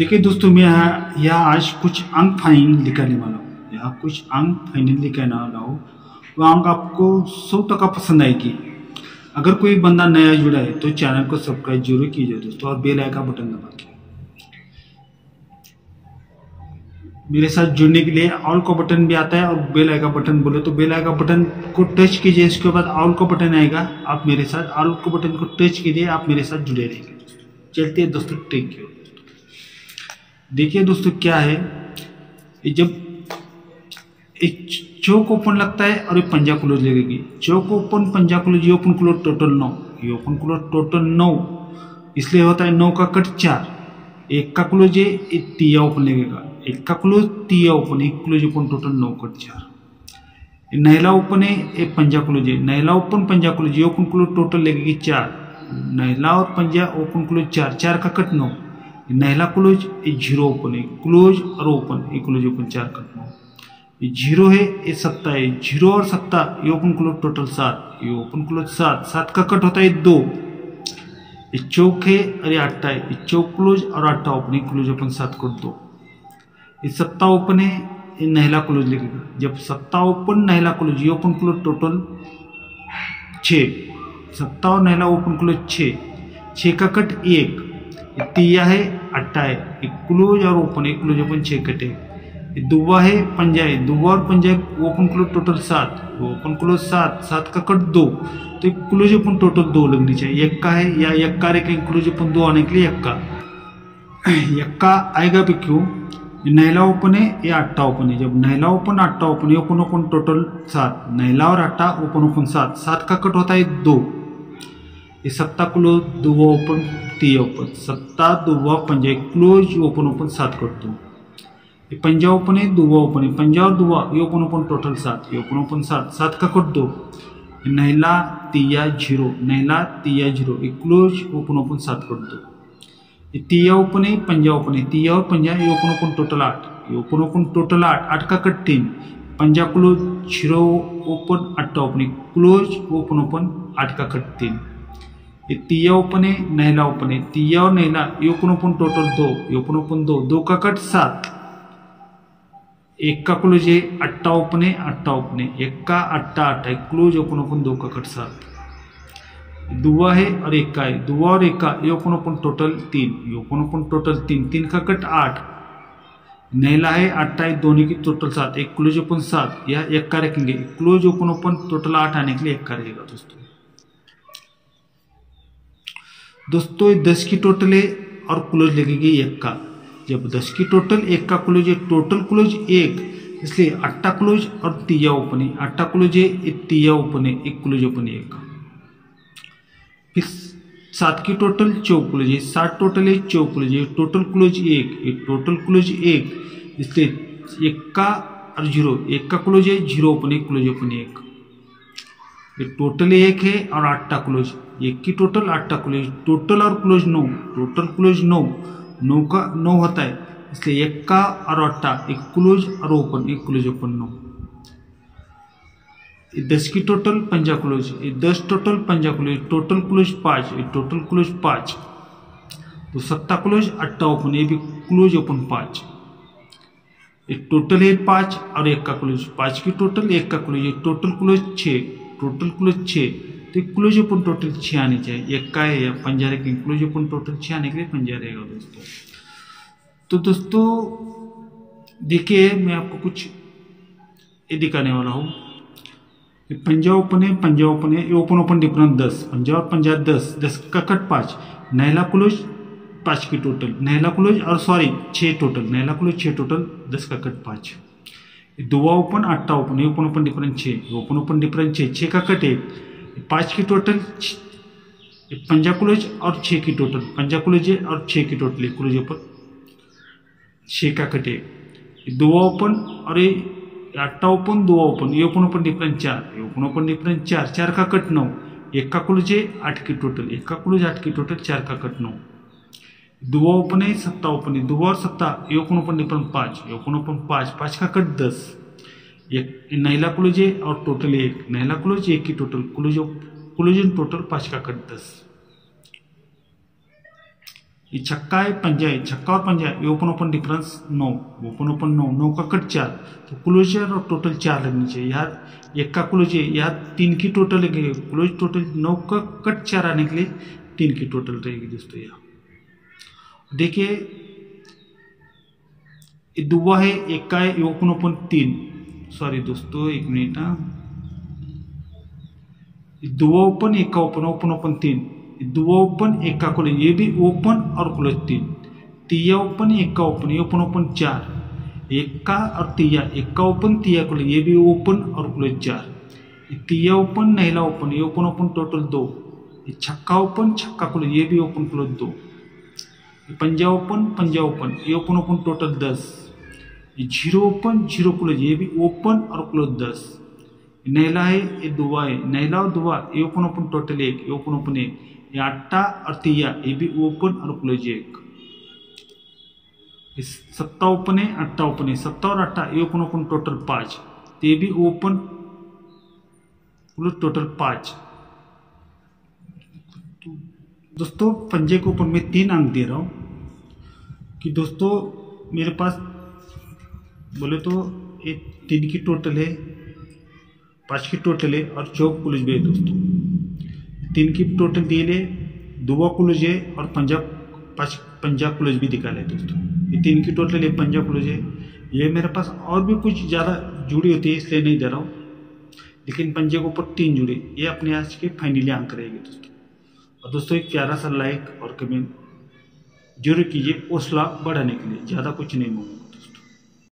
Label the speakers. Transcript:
Speaker 1: देखिए दोस्तों, मैं यहाँ आज कुछ अंक फाइनल लिखने वाला हूँ। यहाँ कुछ अंक फाइनल लिखने वाला हूँ। वो अंक आपको 100% पसंद आएगी। अगर कोई बंदा नया जुड़ा है तो चैनल को सब्सक्राइब जरूर कीजिए दोस्तों, और बेल आइकन बटन दबा के मेरे साथ जुड़ने के लिए ऑल का बटन भी आता है, और बेल आइकन बटन बोले तो बेल आइकन बटन को टच कीजिए। इसके बाद ऑल का बटन आएगा, आप मेरे साथ ऑल का बटन को टच कीजिए, आप मेरे साथ जुड़े रहेंगे। चलते हैं दोस्तों, टेक केयर। देखिए दोस्तों, क्या है, जब एक चौक ओपन लगता है और एक पंजा क्लोज लगेगी। चौक ओपन, पंजा क्लोज, ये ओपन क्लोज टोटल 9, ये ओपन क्लोज टोटल 9, इसलिए होता है 9 का कट 4। एक का क्लोज है, एक तिया ओपन लगेगा। एक का क्लोज, तिया ओपन, एक क्लोज ओपन, टोटल 9 कट 4। नहला ओपन है, एक पंजा क्लोज है। नहला ओपन, पंजा क्लोज, ये ओपन क्लोज टोटल लगेगी 4। नहला और पंजा ओपन क्लोज 4, 4 का कट 9। नहला क्लोज, एक जीरो ओपन है, क्लोज और ओपन, एक क्लोज ओपन, 4 कट 9। ये जीरो है, ये सत्ता है, जीरो और सत्ता, ये ओपन क्लोज टोटल 7, ये ओपन क्लोज 7, 7 का कट होता है 2। ये चौक है और ये अट्टा है, ये चौक क्लोज और अट्टा ओपन, एक क्लोज ओपन, 7 कट 2। ये सत्ता ओपन है, ये नहला क्लोज लगेगा। जब सत्ता ओपन, नहला क्लोज, ये ओपन क्लोज टोटल 6, सत्ता और नहला ओपन क्लोज 6, 6 का कट 1। तिया है, अट्टा है, एक क्लोज और ओपन, एक क्लोज ओपन, 6 कटे। दुआ है, पंजा है, दुआ और पंजा, open close total 7, open close 7, 7 का कट 2, तो एक क्लोज ओपन टोटल 2 लगनी चाहिए। यक्का है या यक्का रे, क्लोज ओपन 2 आने के लिए यक्का, यक्का आएगा भी क्यों? नहला ओपन है या अट्टा ओपन है। जब नहला ओपन, अट्टा ओपन, ओपन ओपन टोटल 7, नहला और अट्टा ओपन ओपन 7, 7 का कट होता है 2। ये सत्ता क्लोज, दुआ ओपन, तिया ओपन, सत्ता दुआ पंजा, क्लोज ओपन ओपन, 7 कट 2। ये पंजा ओपन है, दुआ ओपन है, पंजा और दुआ, ये ओपन ओपन टोटल 7, ये ओपन ओपन 7, 7 का कट 2। नहला तिया जीरो, नहला तिया जीरो, ये क्लोज ओपन ओपन, 7 कट 2। ये तिया ओपन है, पंजा ओपन है, तिया और पंजा, ये ओपन ओपन टोटल 8, ये ओपन ओपन टोटल 8, 8 का कट 3। पंजा क्लोज, जीरो ओपन, अट्टा ओपन, क्लोज ओपन ओपन, 8 का कट 3। ये तिया ओपन है, नहला ओपन है, तिया और नहला, ये ओपन ओपन टोटल 2, ये ओपन ओपन 2, 2 का कट 7। एक का क्लोज है, अट्टा ओपन है, अट्टा ओपन है, एक का अट्टा, अट्टा, क्लोज ओपन ओपन, 2 का कट 7। दुआ है और एक का है, दुआ और एक का, ये ओपन ओपन टोटल 3, ये ओपन ओपन टोटल 3, 3 का कट 8। नहला है, अट्टा है, दोनों की टोटल 7, एक क्लोज ओपन 7, या एक का रखेंगे, क्लोज ओपन ओपन टोटल 8 आने के लिए एक का रहेगा दोस्तों 10 की टोटल है और क्लोज लगेगी 1 का। जब 10 की टोटल, 1 का क्लोज है, टोटल क्लोज 1, इसलिए अट्टा क्लोज और तिया ओपन है, अट्टा क्लोज है, एक तिया ओपन है, एक क्लोज ओपन है 1। फिर 7 की टोटल, चौक क्लोज है, 7 टोटल है, चौक क्लोज है, टोटल क्लोज 1, एक टोटल क्लोज 1, इसलिए 1 का और 0, 1 का क्लोज है, 0 ओपन है, क्लोज ओपन 1। टोटल 1 है और 8 क्लोज, 1 की टोटल, 8 क्लोज, टोटल और क्लोज 9, टोटल क्लोज 9, 9 का 9 होता है, इसलिए 1 का और 8, एक क्लोज और ओपन, एक क्लोज ओपन 9। 10 की टोटल, पंजा क्लोज, 10 टोटल, पंजा close, total close 5, total close 5, तो सत्ता क्लोज, अट्टा ओपन, ये भी क्लोज ओपन 5। एक टोटल है 5 और 1 का क्लोज, 5 की टोटल, 1 का close, total close 6, total close 6, तो क्लोज ओपन टोटल 6 आने चाहिए। 1 का है या पंजा रखेंगे, क्लोज ओपन टोटल 6 आने के लिए पंजा रहेगा दोस्तों। तो दोस्तों देखिए, मैं आपको कुछ ये दिखाने वाला हूँ। पंजा ओपन है, पंजा ओपन है, ये ओपन ओपन डिफरेंस 10, पंजा और पंजा 10, 10 का कट 5। नहला क्लोज 5 की टोटल, नहला क्लोज और सॉरी 6 टोटल, नहला क्लोज 6 टोटल, 10 का कट 5। दुआ ओपन, अट्टा ओपन, ये open open difference 6, open open difference 6, 6 का कट 1। 5 की टोटल, पंजा क्लोज और 6 की टोटल, पंजा क्लोज है और 6 की टोटल, क्लोज ओपन, 6 का कट 1। दुआ ओपन और ये अट्टा ओपन, दुआ ओपन, ये ओपन ओपन डिफरेंस 4, ये ओपन ओपन डिफरेंस 4, 4 का कट 9। 1 का क्लोज है, 8 की टोटल, 1 का क्लोज, 8 की टोटल, 4 का कट 9। दुआ ओपन है, सत्ता ओपन है, दुआ और सत्ता, ये ओपन ओपन डिफरेंस 5, ये ओपन ओपन 5, 5 का कट 10। एक नहला क्लोज है और टोटल 1, नहला क्लोज, 1 की टोटल, क्लोज टोटल 5 का कट 10। ये छक्का है, पंजा है, छक्का और पंजा, ये open open difference 9, open open 9, 9 का कट 4, तो क्लोजर और टोटल 4 लगनी चाहिए यार। एक का क्लोज है, यहाँ 3 की टोटल लगेगी, क्लोज टोटल 9 का कट 4 आने के लिए 3 की टोटल रहेगी दोस्तों। यहाँ देखिए ये दुआ है, एक का है, ओपन ओपन 3, सॉरी दोस्तों एक मिनट, दुआ ओपन, एक का ओपन, ओपन ओपन 3, दुआ ओपन, एक का क्लोज, ये भी ओपन और क्लोज 3, तिया ओपन, एक का ओपन, ये ओपन ओपन 4, एक का और तिया, एक का ओपन, तिया क्लोज, ये भी ओपन और क्लोज 4, तिया ओपन, नहला ओपन, ये ओपन ओपन टोटल 2, छक्का ओपन, छक्का क्लोज, ये भी ओपन क्लोज 2, पंजा ओपन, पंजा ओपन, ये open open total 10, zero open, zero close, ये भी ओपन और क्लोज 10, नहला है, ये दुआ है, नहला और दुआ, ये ओपन ओपन टोटल 1, ये ओपन ओपन 1, ये अट्टा और तिया, ये भी ओपन और क्लोज 1, सत्ता ओपन है, अट्टा ओपन है, सत्ता और अट्टा, ये ओपन ओपन टोटल 5, तो ये भी ओपन क्लोज टोटल 5। तो दोस्तों पंजे के ऊपर मैं 3 अंक दे रहा हूँ कि दोस्तों मेरे पास बोले तो ये 3 की टोटल है, 5 की टोटल है और चौक क्लोज भी है दोस्तों। 3 की टोटल दिए ले, दुआ क्लोज है और पंजाब क्लोज भी निकाले दोस्तों। ये 3 की टोटल है, पंजाब क्लोज है। ये मेरे पास और भी कुछ ज़्यादा जुड़ी होती है इसलिए नहीं दे रहा हूँ, लेकिन पंजे के ऊपर 3 जुड़े, ये अपने आज के फाइनली अंक रहेंगे दोस्तों। और दोस्तों एक प्यारा सा लाइक और कमेंट जरूर कीजिए हौसला बढ़ाने के लिए, ज़्यादा कुछ नहीं मांगूंगा।